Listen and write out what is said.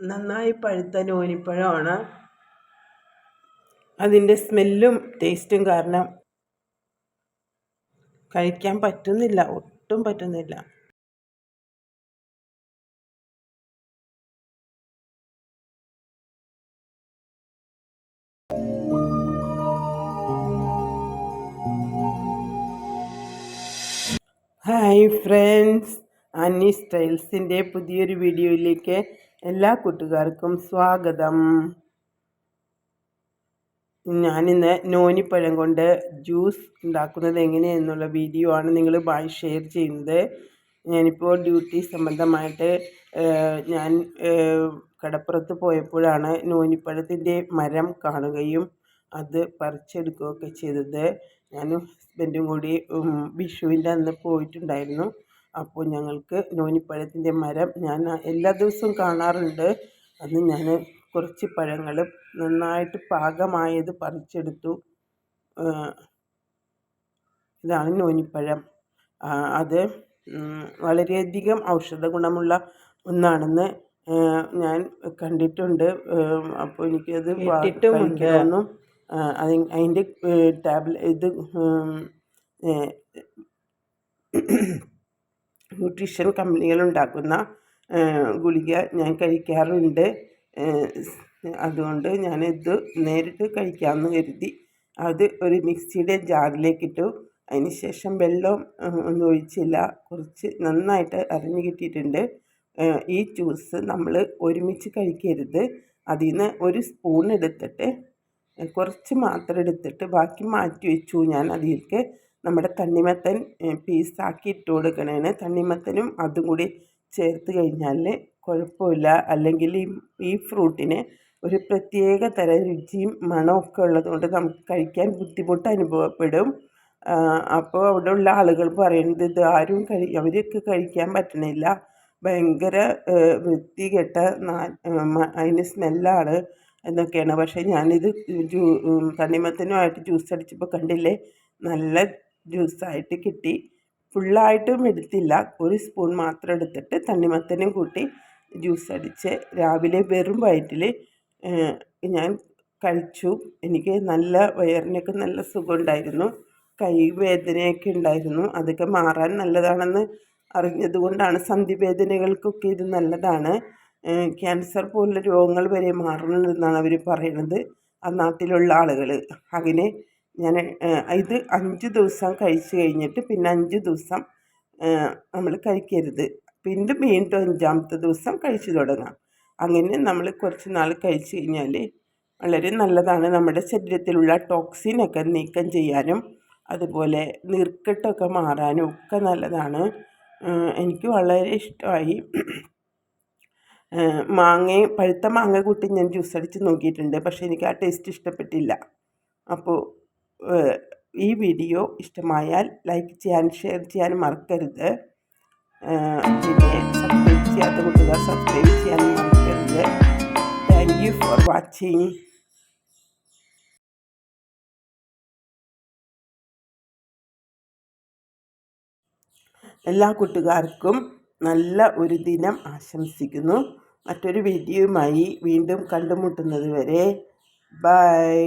നന്നായി പഴുത്ത നോനിപ്പഴമാണ്. അതിൻ്റെ സ്മെല്ലും ടേസ്റ്റും കാരണം കഴിക്കാൻ പറ്റുന്നില്ല, ഒട്ടും പറ്റുന്നില്ല. ഹായ് ഫ്രണ്ട്സ്, അന്നി സ്റ്റൈൽസിൻ്റെ പുതിയൊരു വീഡിയോയിലേക്ക് എല്ലാ കൂട്ടുകാർക്കും സ്വാഗതം. ഞാനിന്ന് നോനിപ്പഴം കൊണ്ട് ജ്യൂസ് ഉണ്ടാക്കുന്നത് എങ്ങനെയെന്നുള്ള വീഡിയോ ആണ് നിങ്ങളുമായി ഷെയർ ചെയ്യുന്നത്. ഞാനിപ്പോൾ ഡ്യൂട്ടി സംബന്ധമായിട്ട് ഞാൻ കടപ്പുറത്ത് പോയപ്പോഴാണ് നോനിപ്പഴത്തിൻ്റെ മരം കാണുകയും അത് പറിച്ചെടുക്കുകയൊക്കെ ചെയ്തത്. ഞാനും ഹസ്ബൻഡും കൂടി വിഷുവിൻ്റെ അന്ന് പോയിട്ടുണ്ടായിരുന്നു. അപ്പോൾ ഞങ്ങൾക്ക് നോനിപ്പഴത്തിൻ്റെ മരം ഞാൻ എല്ലാ ദിവസവും കാണാറുണ്ട്. അന്ന് ഞാൻ കുറച്ച് പഴങ്ങൾ നന്നായിട്ട് പാകമായത് പറിച്ചെടുത്തു. ഇതാണ് നോനിപ്പഴം. അത് വളരെയധികം ഔഷധ ഗുണമുള്ള ഒന്നാണെന്ന് ഞാൻ കണ്ടിട്ടുണ്ട്. അപ്പോൾ എനിക്കത് കഴിക്കണമെന്നും അതിൻ്റെ ഇത് ന്യൂട്രീഷൻ കമ്പനികളുണ്ടാക്കുന്ന ഗുളിക ഞാൻ കഴിക്കാറുണ്ട്. അതുകൊണ്ട് ഞാനിത് നേരിട്ട് കഴിക്കാമെന്ന് കരുതി അത് ഒരു മിക്സിയുടെ ജാറിലേക്കിട്ടു. അതിന് ശേഷം വെള്ളം ഒന്നും ഒഴിച്ചില്ല, കുറച്ച് നന്നായിട്ട് അരിഞ്ഞ് കിട്ടിയിട്ടുണ്ട്. ഈ ജ്യൂസ് നമ്മൾ ഒരുമിച്ച് കഴിക്കരുത്. അതിൽ നിന്ന് ഒരു സ്പൂൺ എടുത്തിട്ട് കുറച്ച് മാത്രം എടുത്തിട്ട് ബാക്കി മാറ്റി വെച്ചു. ഞാൻ അതിലേക്ക് നമ്മുടെ തണ്ണിമത്തൻ പീസാക്കി ഇട്ട് കൊടുക്കണേന്. തണ്ണിമത്തനും അതും കൂടി ചേർത്ത് കഴിഞ്ഞാൽ കുഴപ്പമില്ല. അല്ലെങ്കിൽ ഈ ഫ്രൂട്ടിന് ഒരു പ്രത്യേക തരം രുചിയും മണമൊക്കെ ഉള്ളതുകൊണ്ട് നമുക്ക് കഴിക്കാൻ ബുദ്ധിമുട്ട് അനുഭവപ്പെടും. അപ്പോൾ അവിടെ ഉള്ള ആളുകൾ പറയുന്നത് ഇത് ആരും അവർക്ക് കഴിക്കാൻ പറ്റണില്ല, ഭയങ്കര വൃത്തികെട്ട അതിന് സ്മെല്ലാണ് എന്നൊക്കെയാണ്. പക്ഷേ ഞാനിത് തണ്ണിമത്തനുമായിട്ട് ജ്യൂസ് അടിച്ചപ്പോൾ കണ്ടില്ലേ, നല്ല ജ്യൂസായിട്ട് കിട്ടി. ഫുള്ളായിട്ടും എടുത്തില്ല, ഒരു സ്പൂൺ മാത്രം എടുത്തിട്ട് തണ്ണിമത്തനും കൂട്ടി ജ്യൂസ് അടിച്ച് രാവിലെ വെറും വയറ്റിൽ ഞാൻ കഴിച്ചു. എനിക്ക് നല്ല വയറിനൊക്കെ നല്ല സുഖമുണ്ടായിരുന്നു. കൈവേദനയൊക്കെ ഉണ്ടായിരുന്നു, അതൊക്കെ മാറാൻ നല്ലതാണെന്ന് അറിഞ്ഞതുകൊണ്ടാണ്. സന്ധിവേദനകൾക്കൊക്കെ ഇത് നല്ലതാണ്. ക്യാൻസർ പോലുള്ള രോഗങ്ങൾ വരെ മാറുന്നതെന്നാണ് അവർ പറയുന്നത്, ആ നാട്ടിലുള്ള ആളുകൾ. അങ്ങനെ ഞാൻ ഇത് 5 ദിവസം കഴിച്ച് കഴിഞ്ഞിട്ട് പിന്നെ 5 ദിവസം നമ്മൾ കഴിക്കരുത്. പിന്നെ വീണ്ടും 5ാമത്തെ ദിവസം കഴിച്ചു തുടങ്ങാം. അങ്ങനെ നമ്മൾ കുറച്ച് നാൾ കഴിച്ച് കഴിഞ്ഞാൽ വളരെ നല്ലതാണ്. നമ്മുടെ ശരീരത്തിലുള്ള ടോക്സിനൊക്കെ നീക്കം ചെയ്യാനും അതുപോലെ നീർക്കെട്ടൊക്കെ മാറാനും ഒക്കെ നല്ലതാണ്. എനിക്ക് വളരെ ഇഷ്ടമായി. പഴുത്ത മാങ്ങ കൂട്ടി ഞാൻ ജ്യൂസ് അടിച്ച് നോക്കിയിട്ടുണ്ട്, പക്ഷേ എനിക്ക് ആ ടേസ്റ്റ് ഇഷ്ടപ്പെട്ടില്ല. അപ്പോൾ ഈ വീഡിയോ ഇഷ്ടമായാൽ ലൈക്ക് ചെയ്യാൻ ഷെയർ ചെയ്യാൻ മറക്കരുത്. പിന്നെ സബ്സ്ക്രൈബ് ചെയ്യാത്ത കൂട്ടുകാർ സബ്സ്ക്രൈബ് ചെയ്യാൻ മറക്കരുത്. Thank you for watching. എല്ലാ കൂട്ടുകാർക്കും നല്ല ഒരു ദിനം ആശംസിക്കുന്നു. മറ്റൊരു വീഡിയോയുമായി വീണ്ടും കണ്ടുമുട്ടുന്നത് വരെ ബൈ.